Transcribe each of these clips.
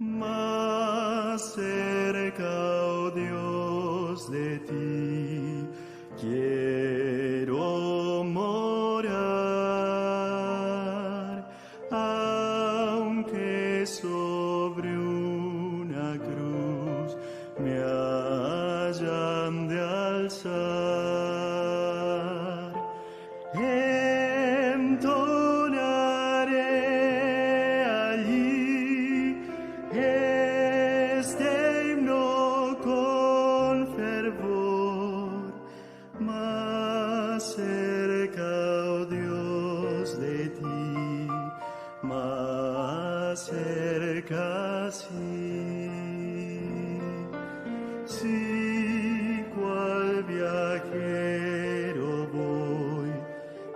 Más cerca, oh Dios, de ti quiero morar, aunque sobre una cruz me hayan de alzar. Entonaré allí este himno con fervor, más cerca, oh Dios, de ti, más cerca, sí. Sí, cual viajero voy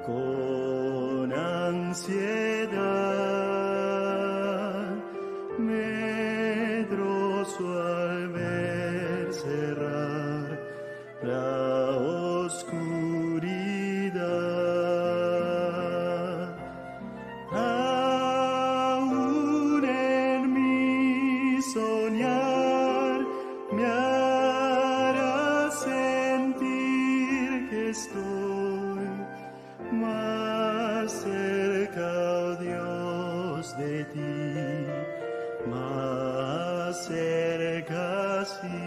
con ansiedad, medroso al ver cerrar la oscuridad. Aún en mi soñar me hará sentir que estoy más cerca, oh Dios, de ti, más cerca, sí.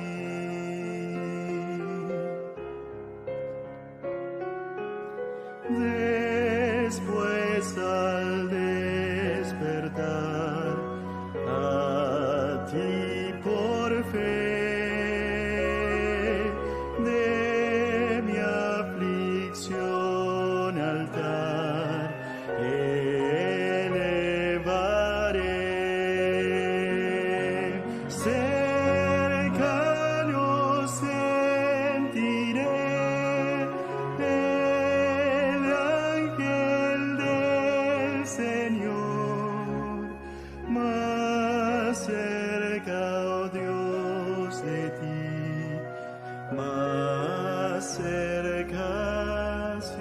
Después al despertar a ti por fe, de mi aflicción altar elevaré. Cercano sentiré el ángel del Señor, más cerca, oh Dios, de ti, más cerca, sí.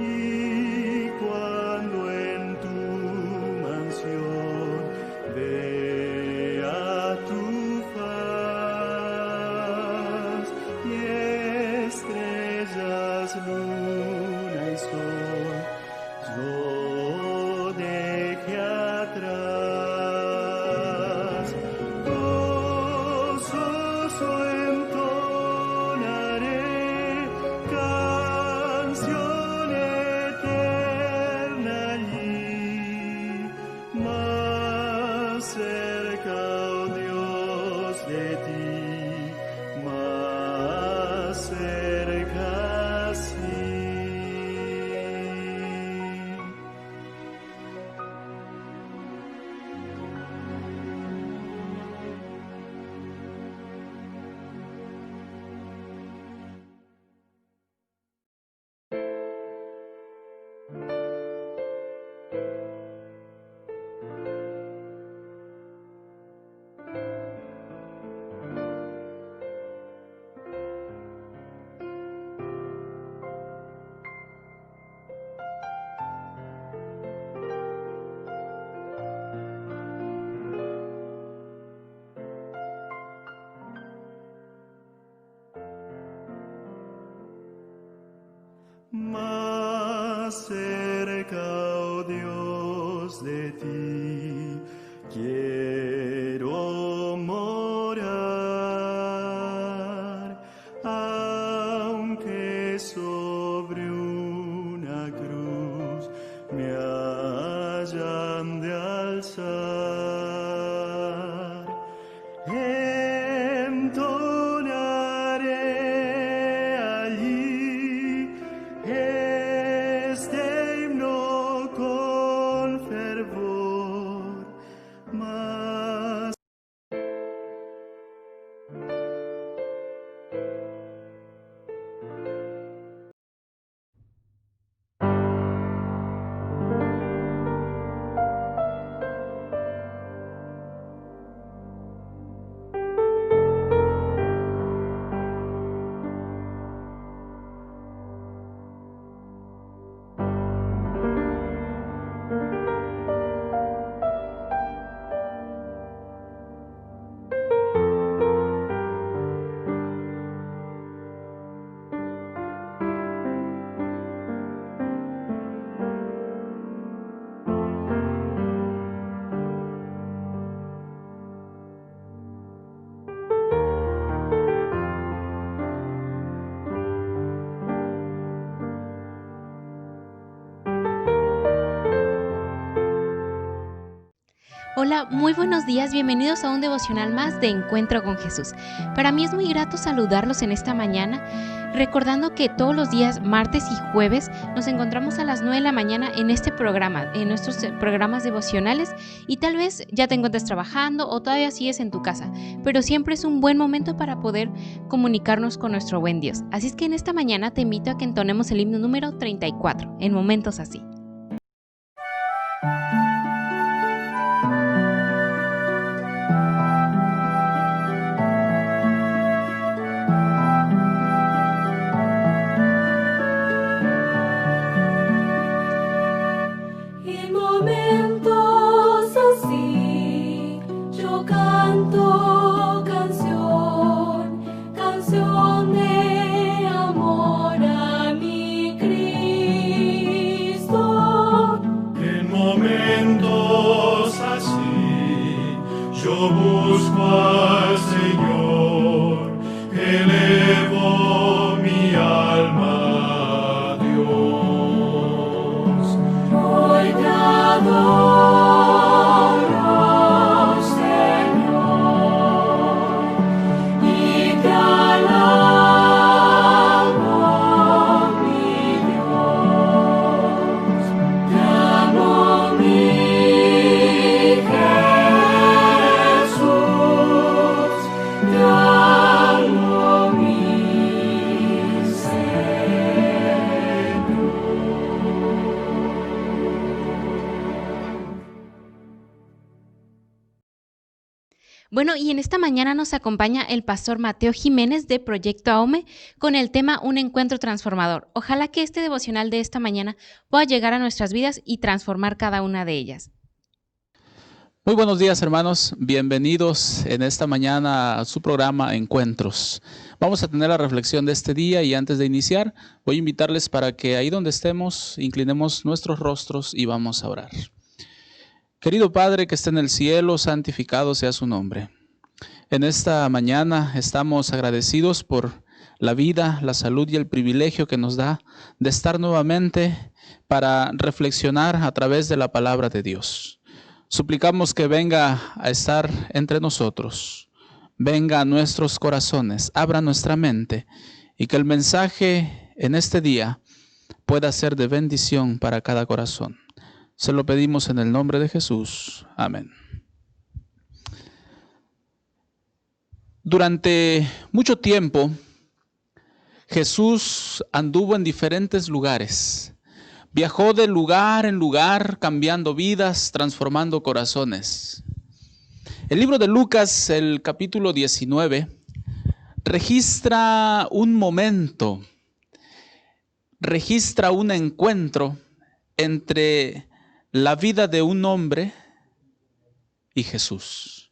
Y cuando en tu mansión vea tu faz y estrellas, luna y sol, yo deje atrás, gozoso entonaré canción eterna allí, más cerca, oh Dios, de ti, más cerca, sí. Más cerca, oh Dios, de ti quiero morar, aunque sobre una cruz me hayan de alzar. Entonaré allí este himno con fervor, más Hola, muy buenos días, bienvenidos a un devocional más de Encuentro con Jesús. Para mí es muy grato saludarlos en esta mañana, recordando que todos los días, martes y jueves, nos encontramos a las 9 de la mañana en este programa, en nuestros programas devocionales, y tal vez ya te encuentres trabajando o todavía sigues en tu casa, pero siempre es un buen momento para poder comunicarnos con nuestro buen Dios. Así es que en esta mañana te invito a que entonemos el himno número 34, en momentos así. En momentos así, yo canto canción de amor a mi Cristo. En momentos así, yo busco al Señor, elevo mi alma a Dios. Hoy te adoro, Señor, y te alabo, mi Dios. Te amo, mi Jesús, te amo, mi Bueno, y en esta mañana nos acompaña el pastor Mateo Jiménez de Proyecto AOME con el tema Un Encuentro Transformador. Ojalá que este devocional de esta mañana pueda llegar a nuestras vidas y transformar cada una de ellas. Muy buenos días, hermanos. Bienvenidos en esta mañana a su programa Encuentros. Vamos a tener la reflexión de este día y antes de iniciar voy a invitarles para que ahí donde estemos inclinemos nuestros rostros y vamos a orar. Querido Padre que está en el cielo, santificado sea su nombre. En esta mañana estamos agradecidos por la vida, la salud y el privilegio que nos da de estar nuevamente para reflexionar a través de la palabra de Dios. Suplicamos que venga a estar entre nosotros, venga a nuestros corazones, abra nuestra mente y que el mensaje en este día pueda ser de bendición para cada corazón. Se lo pedimos en el nombre de Jesús. Amén. Durante mucho tiempo, Jesús anduvo en diferentes lugares. Viajó de lugar en lugar, cambiando vidas, transformando corazones. El libro de Lucas, el capítulo 19, registra un momento, registra un encuentro entre la vida de un hombre y Jesús.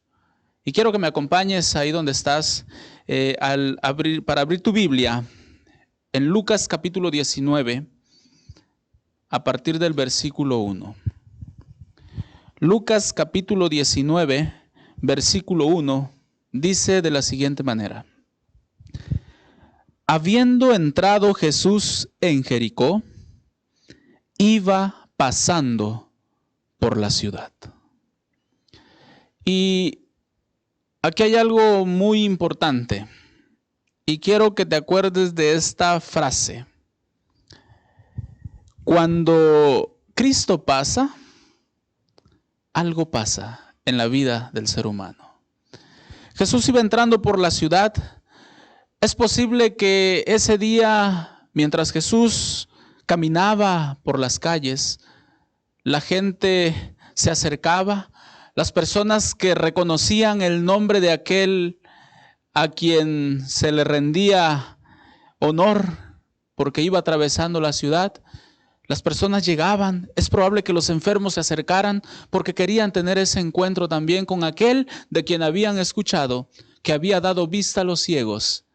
Y quiero que me acompañes ahí donde estás para abrir tu Biblia en Lucas capítulo 19 a partir del versículo 1. Lucas capítulo 19, versículo 1 dice de la siguiente manera: Habiendo entrado Jesús en Jericó, iba pasando por la ciudad. Y aquí hay algo muy importante y quiero que te acuerdes de esta frase. Cuando Cristo pasa, algo pasa en la vida del ser humano. Jesús iba entrando por la ciudad. Es posible que ese día, mientras Jesús caminaba por las calles, la gente se acercaba, las personas que reconocían el nombre de aquel a quien se le rendía honor porque iba atravesando la ciudad, las personas llegaban. Es probable que los enfermos se acercaran porque querían tener ese encuentro también con aquel de quien habían escuchado, que había dado vista a los ciegos,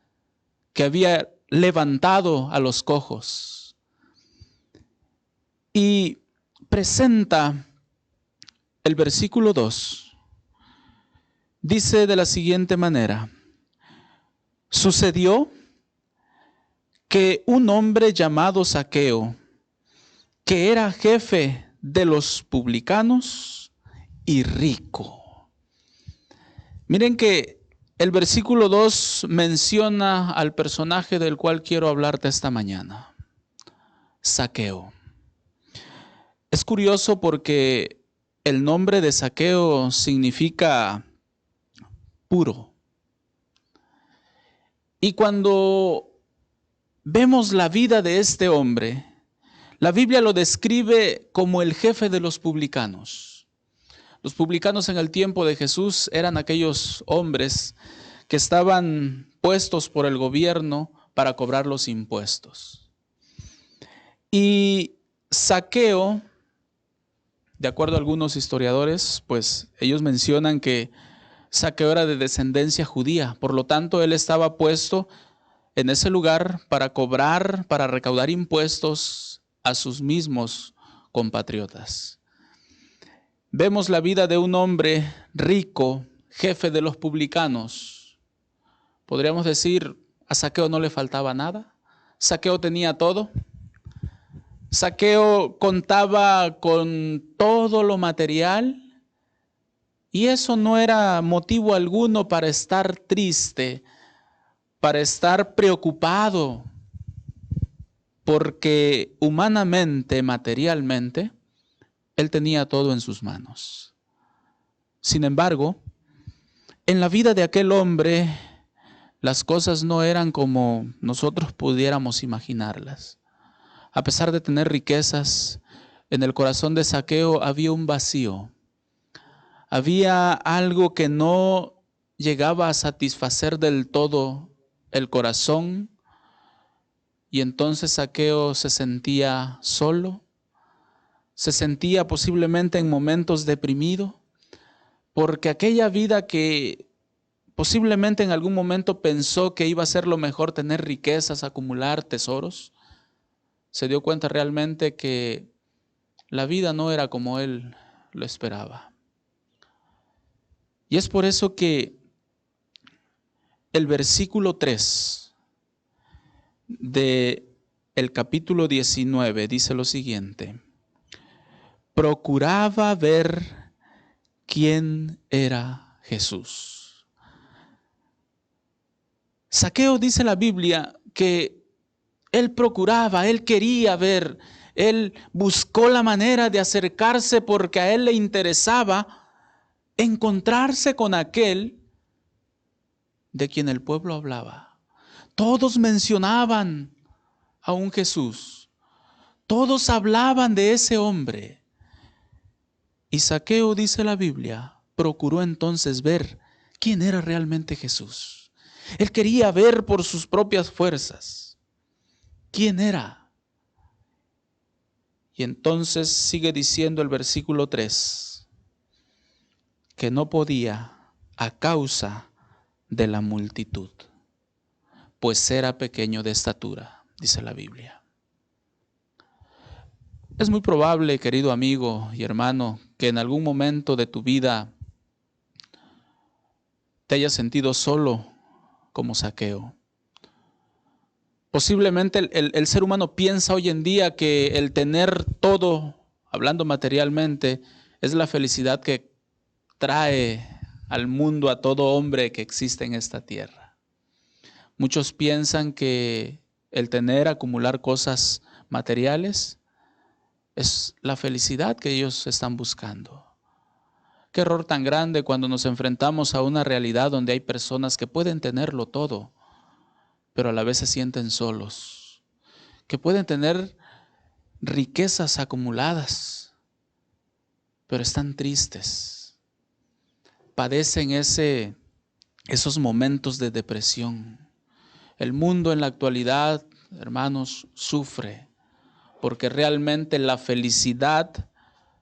que había levantado a los cojos. Y presenta el versículo 2. Dice de la siguiente manera: sucedió que un hombre llamado Zaqueo, que era jefe de los publicanos y rico. Miren que el versículo 2 menciona al personaje del cual quiero hablarte esta mañana, Zaqueo. Es curioso porque el nombre de Zaqueo significa puro. Y cuando vemos la vida de este hombre, la Biblia lo describe como el jefe de los publicanos. Los publicanos en el tiempo de Jesús eran aquellos hombres que estaban puestos por el gobierno para cobrar los impuestos. Y Zaqueo, de acuerdo a algunos historiadores, pues ellos mencionan que Zaqueo era de descendencia judía, por lo tanto él estaba puesto en ese lugar para cobrar, para recaudar impuestos a sus mismos compatriotas. Vemos la vida de un hombre rico, jefe de los publicanos. Podríamos decir, a Zaqueo no le faltaba nada. Zaqueo tenía todo. Zaqueo contaba con todo lo material y eso no era motivo alguno para estar triste, para estar preocupado, porque humanamente, materialmente, él tenía todo en sus manos. Sin embargo, en la vida de aquel hombre, las cosas no eran como nosotros pudiéramos imaginarlas. A pesar de tener riquezas, en el corazón de Zaqueo había un vacío. Había algo que no llegaba a satisfacer del todo el corazón, y entonces Zaqueo se sentía solo, se sentía posiblemente en momentos deprimido, porque aquella vida que posiblemente en algún momento pensó que iba a ser lo mejor, tener riquezas, acumular tesoros, se dio cuenta realmente que la vida no era como él lo esperaba. Y es por eso que el versículo 3 del capítulo 19 dice lo siguiente: procuraba ver quién era Jesús. Zaqueo, dice la Biblia, que él procuraba, él quería ver, él buscó la manera de acercarse porque a él le interesaba encontrarse con aquel de quien el pueblo hablaba. Todos mencionaban a un Jesús, todos hablaban de ese hombre. Y Zaqueo, dice la Biblia, procuró entonces ver quién era realmente Jesús. Él quería ver por sus propias fuerzas quién era. Y entonces sigue diciendo el versículo 3, que no podía a causa de la multitud, pues era pequeño de estatura, dice la Biblia. Es muy probable, querido amigo y hermano, que en algún momento de tu vida te hayas sentido solo como Zaqueo. Posiblemente el ser humano piensa hoy en día que el tener todo, hablando materialmente, es la felicidad que trae al mundo a todo hombre que existe en esta tierra. Muchos piensan que el tener, acumular cosas materiales es la felicidad que ellos están buscando. Qué error tan grande cuando nos enfrentamos a una realidad donde hay personas que pueden tenerlo todo, pero a la vez se sienten solos, que pueden tener riquezas acumuladas, pero están tristes, padecen esos momentos de depresión. El mundo en la actualidad, hermanos, sufre, porque realmente la felicidad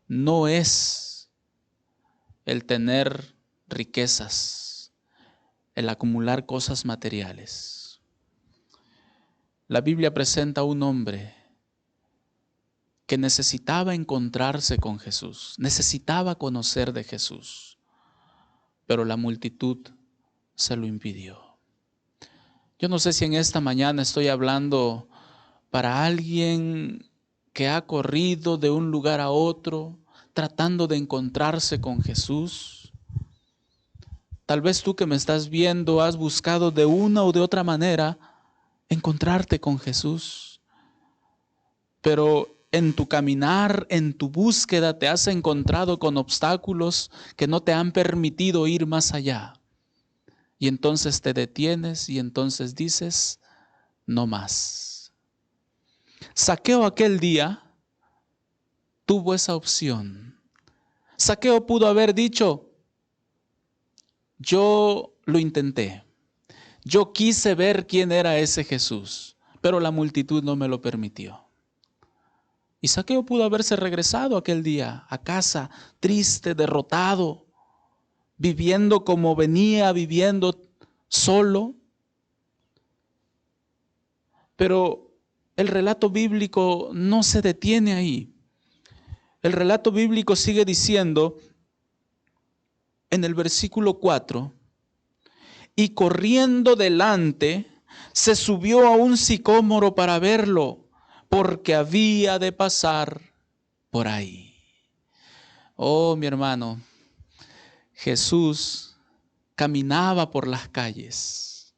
no es el tener riquezas, el acumular cosas materiales. La Biblia presenta a un hombre que necesitaba encontrarse con Jesús, necesitaba conocer de Jesús, pero la multitud se lo impidió. Yo no sé si en esta mañana estoy hablando para alguien que ha corrido de un lugar a otro, tratando de encontrarse con Jesús. Tal vez tú que me estás viendo has buscado de una o de otra manera encontrarte con Jesús. Pero en tu caminar, en tu búsqueda, te has encontrado con obstáculos que no te han permitido ir más allá. Y entonces te detienes y entonces dices, no más. Zaqueo aquel día tuvo esa opción. Zaqueo pudo haber dicho, yo lo intenté. Yo quise ver quién era ese Jesús, pero la multitud no me lo permitió. Y Zaqueo pudo haberse regresado aquel día a casa, triste, derrotado, viviendo como venía viviendo solo. Pero el relato bíblico no se detiene ahí. El relato bíblico sigue diciendo en el versículo 4, y corriendo delante, se subió a un sicómoro para verlo, porque había de pasar por ahí. Oh, mi hermano, Jesús caminaba por las calles.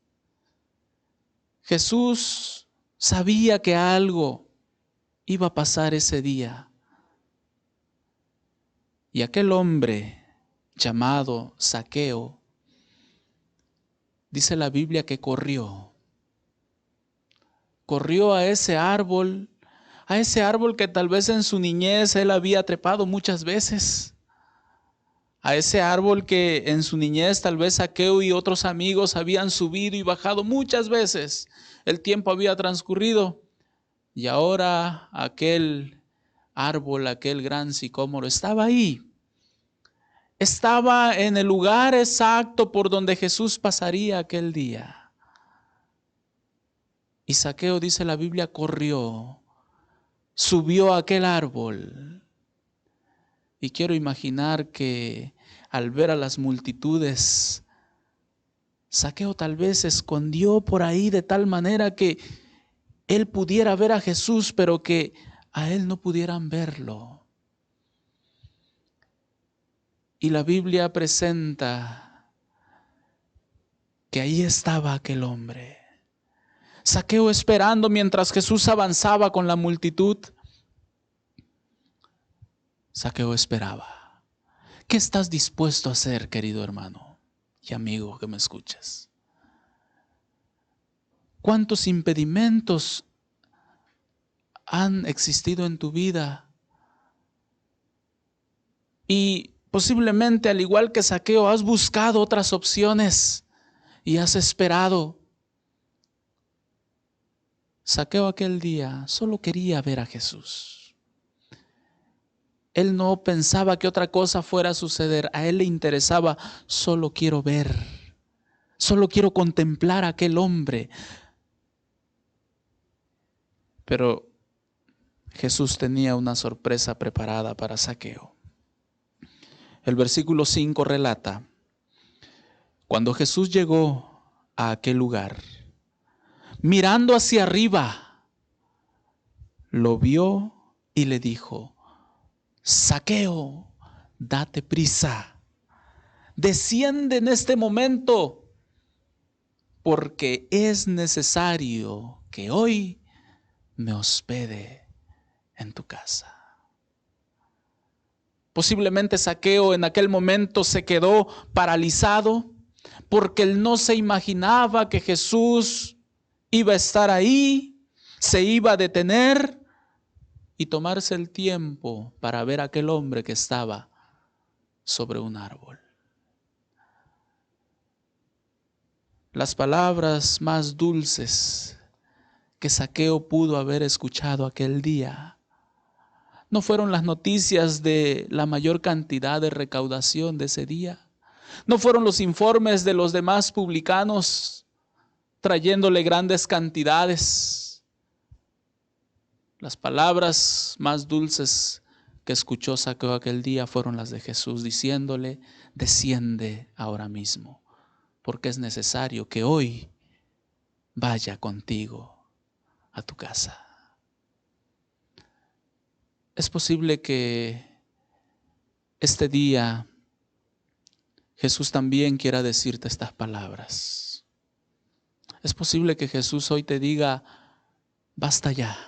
Jesús sabía que algo iba a pasar ese día. Y aquel hombre llamado Zaqueo, dice la Biblia que corrió a ese árbol que tal vez en su niñez él había trepado muchas veces, a ese árbol que en su niñez tal vez Zaqueo y otros amigos habían subido y bajado muchas veces. El tiempo había transcurrido y ahora aquel árbol, aquel gran sicómoro estaba ahí. Estaba en el lugar exacto por donde Jesús pasaría aquel día. Y Zaqueo, dice la Biblia, corrió, subió a aquel árbol. Y quiero imaginar que al ver a las multitudes, Zaqueo tal vez se escondió por ahí de tal manera que él pudiera ver a Jesús, pero que a él no pudieran verlo. Y la Biblia presenta que ahí estaba aquel hombre. Zaqueo esperando mientras Jesús avanzaba con la multitud. Zaqueo esperaba. ¿Qué estás dispuesto a hacer, querido hermano y amigo que me escuchas? ¿Cuántos impedimentos han existido en tu vida? Y posiblemente, al igual que Zaqueo, has buscado otras opciones y has esperado. Zaqueo aquel día solo quería ver a Jesús. Él no pensaba que otra cosa fuera a suceder. A él le interesaba, solo quiero ver, solo quiero contemplar a aquel hombre. Pero Jesús tenía una sorpresa preparada para Zaqueo. El versículo 5 relata, cuando Jesús llegó a aquel lugar, mirando hacia arriba, lo vio y le dijo, Zaqueo, date prisa, desciende en este momento, porque es necesario que hoy me hospede en tu casa. Posiblemente Zaqueo en aquel momento se quedó paralizado porque él no se imaginaba que Jesús iba a estar ahí, se iba a detener y tomarse el tiempo para ver a aquel hombre que estaba sobre un árbol. Las palabras más dulces que Zaqueo pudo haber escuchado aquel día no fueron las noticias de la mayor cantidad de recaudación de ese día. No fueron los informes de los demás publicanos trayéndole grandes cantidades. Las palabras más dulces que escuchó Zaqueo aquel día fueron las de Jesús diciéndole, desciende ahora mismo, porque es necesario que hoy vaya contigo a tu casa. Es posible que este día Jesús también quiera decirte estas palabras. Es posible que Jesús hoy te diga, basta ya,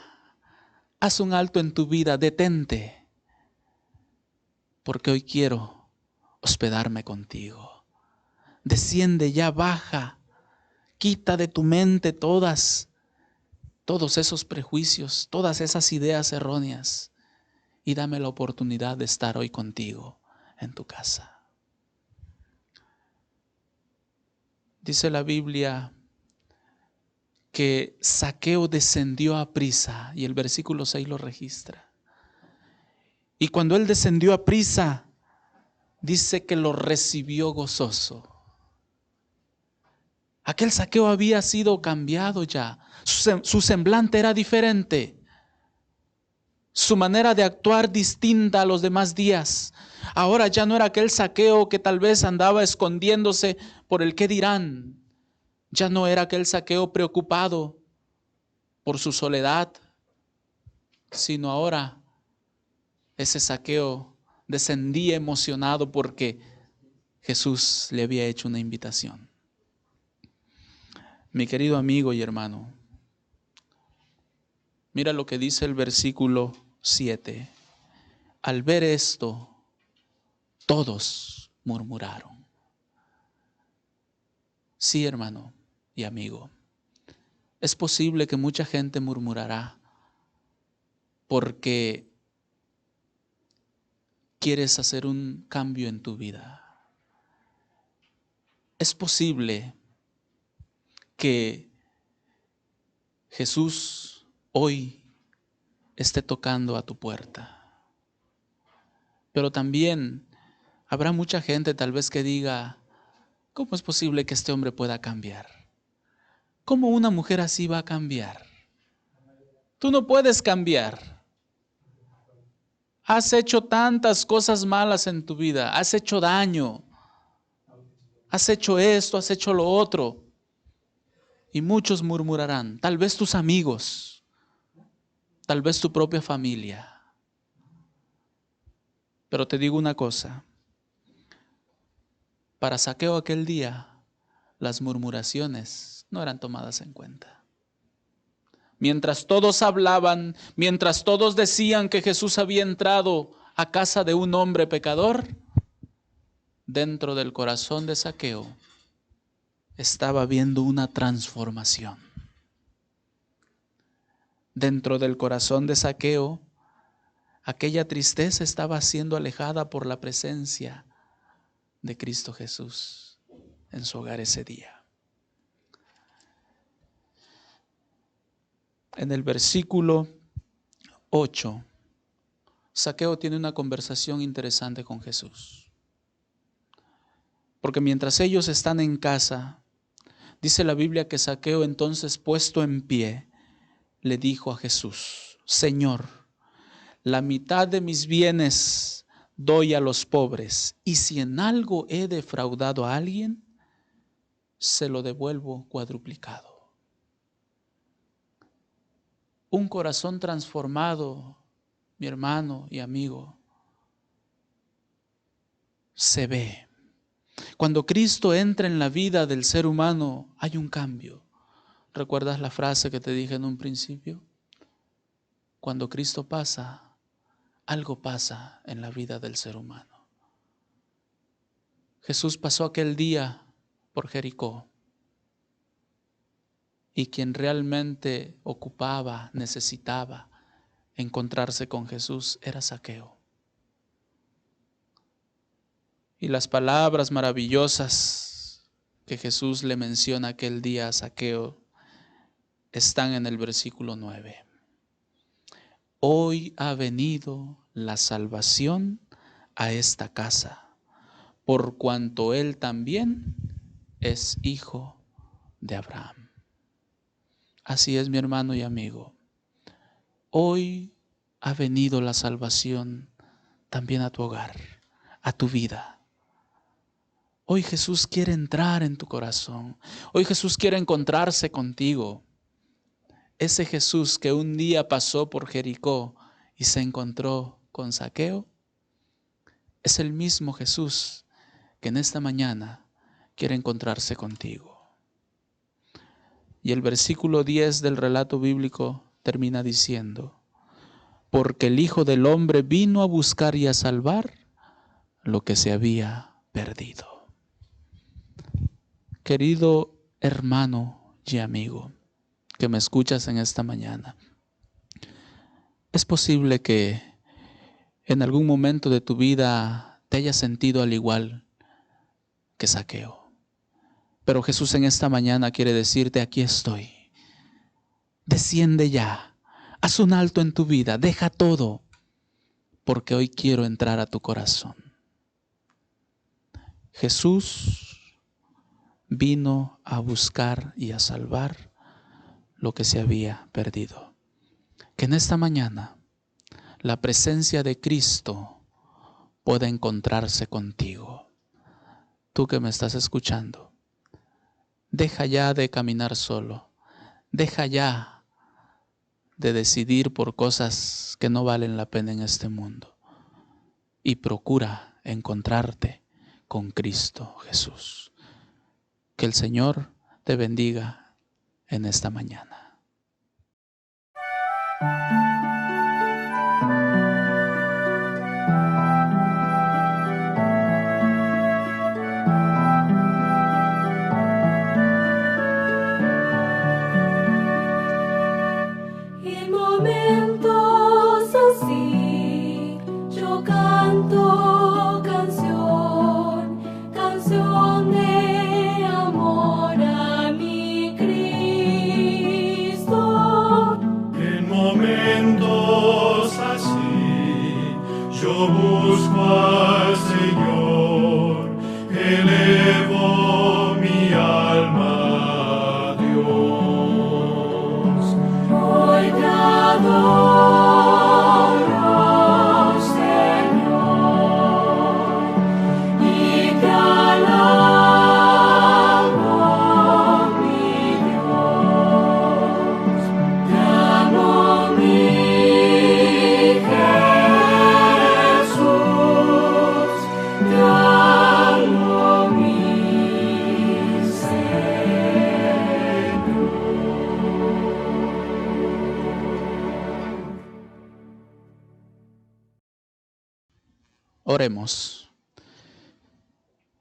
haz un alto en tu vida, detente, porque hoy quiero hospedarme contigo. Desciende ya, baja, quita de tu mente todos esos prejuicios, todas esas ideas erróneas y dame la oportunidad de estar hoy contigo en tu casa. Dice la Biblia que Zaqueo descendió a prisa y el versículo 6 lo registra. Y cuando él descendió a prisa, dice que lo recibió gozoso. Aquel Zaqueo había sido cambiado ya, su semblante era diferente, su manera de actuar distinta a los demás días. Ahora ya no era aquel Zaqueo que tal vez andaba escondiéndose por el qué dirán. Ya no era aquel Zaqueo preocupado por su soledad, sino ahora ese Zaqueo descendía emocionado porque Jesús le había hecho una invitación. Mi querido amigo y hermano, mira lo que dice el versículo 7. Al ver esto, todos murmuraron. Sí, hermano y amigo, es posible que mucha gente murmurará porque quieres hacer un cambio en tu vida. Es posible que Jesús hoy esté tocando a tu puerta. Pero también habrá mucha gente tal vez que diga, ¿cómo es posible que este hombre pueda cambiar? ¿Cómo una mujer así va a cambiar? Tú no puedes cambiar. Has hecho tantas cosas malas en tu vida, has hecho daño, has hecho esto, has hecho lo otro. Y muchos murmurarán, tal vez tus amigos, tal vez tu propia familia. Pero te digo una cosa, para Zaqueo aquel día, las murmuraciones no eran tomadas en cuenta. Mientras todos hablaban, mientras todos decían que Jesús había entrado a casa de un hombre pecador, dentro del corazón de Zaqueo estaba habiendo una transformación. Dentro del corazón de Zaqueo, aquella tristeza estaba siendo alejada por la presencia de Cristo Jesús en su hogar ese día. En el versículo 8, Zaqueo tiene una conversación interesante con Jesús. Porque mientras ellos están en casa, dice la Biblia que Zaqueo entonces puesto en pie, le dijo a Jesús, Señor, la mitad de mis bienes doy a los pobres, y si en algo he defraudado a alguien, se lo devuelvo cuadruplicado. Un corazón transformado, mi hermano y amigo, se ve. Cuando Cristo entra en la vida del ser humano, hay un cambio. ¿Recuerdas la frase que te dije en un principio? Cuando Cristo pasa, algo pasa en la vida del ser humano. Jesús pasó aquel día por Jericó y quien realmente ocupaba, necesitaba encontrarse con Jesús era Zaqueo. Y las palabras maravillosas que Jesús le menciona aquel día a Zaqueo están en el versículo 9. Hoy ha venido la salvación a esta casa, por cuanto él también es hijo de Abraham. Así es, mi hermano y amigo. Hoy ha venido la salvación también a tu hogar, a tu vida. Hoy Jesús quiere entrar en tu corazón. Hoy Jesús quiere encontrarse contigo. Ese Jesús que un día pasó por Jericó y se encontró con Zaqueo, es el mismo Jesús que en esta mañana quiere encontrarse contigo. Y el versículo 10 del relato bíblico termina diciendo: porque el Hijo del Hombre vino a buscar y a salvar lo que se había perdido. Querido hermano y amigo que me escuchas en esta mañana, es posible que en algún momento de tu vida te hayas sentido al igual que Zaqueo. Pero Jesús en esta mañana quiere decirte: aquí estoy. Desciende ya, haz un alto en tu vida, deja todo, porque hoy quiero entrar a tu corazón. Jesús vino a buscar y a salvar lo que se había perdido. Que en esta mañana la presencia de Cristo pueda encontrarse contigo. Tú que me estás escuchando, deja ya de caminar solo, deja ya de decidir por cosas que no valen la pena en este mundo y procura encontrarte con Cristo Jesús. Que el Señor te bendiga en esta mañana. En momentos así yo canto canción de amor a mi Cristo. En momentos así yo busco al Señor, elevo mi alma a Dios. Hoy te adoro, Señor, y te alabo, mi Dios. Te amo, mi Jesús, te amo, mi Señor. Oremos.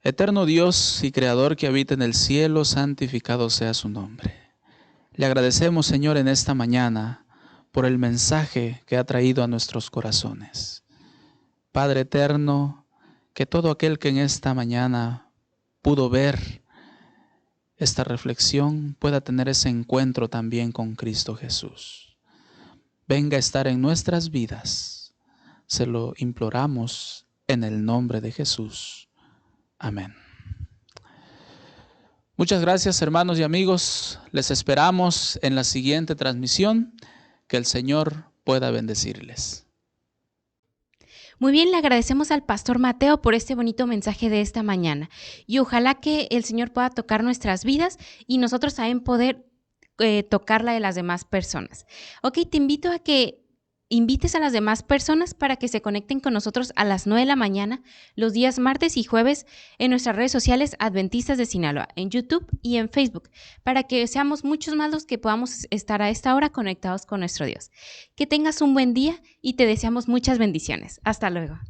Eterno Dios y Creador que habita en el cielo, santificado sea su nombre. Le agradecemos, Señor, en esta mañana por el mensaje que ha traído a nuestros corazones. Padre eterno, que todo aquel que en esta mañana pudo ver esta reflexión pueda tener ese encuentro también con Cristo Jesús. Venga a estar en nuestras vidas. Se lo imploramos en el nombre de Jesús. Amén. Muchas gracias, hermanos y amigos. Les esperamos en la siguiente transmisión. Que el Señor pueda bendecirles. Muy bien, le agradecemos al pastor Mateo por este bonito mensaje de esta mañana. Y ojalá que el Señor pueda tocar nuestras vidas y nosotros también poder tocar la de las demás personas. Ok, te invito a que invites a las demás personas para que se conecten con nosotros a las 9 de la mañana, los días martes y jueves, en nuestras redes sociales Adventistas de Sinaloa, en YouTube y en Facebook, para que seamos muchos más los que podamos estar a esta hora conectados con nuestro Dios. Que tengas un buen día y te deseamos muchas bendiciones. Hasta luego.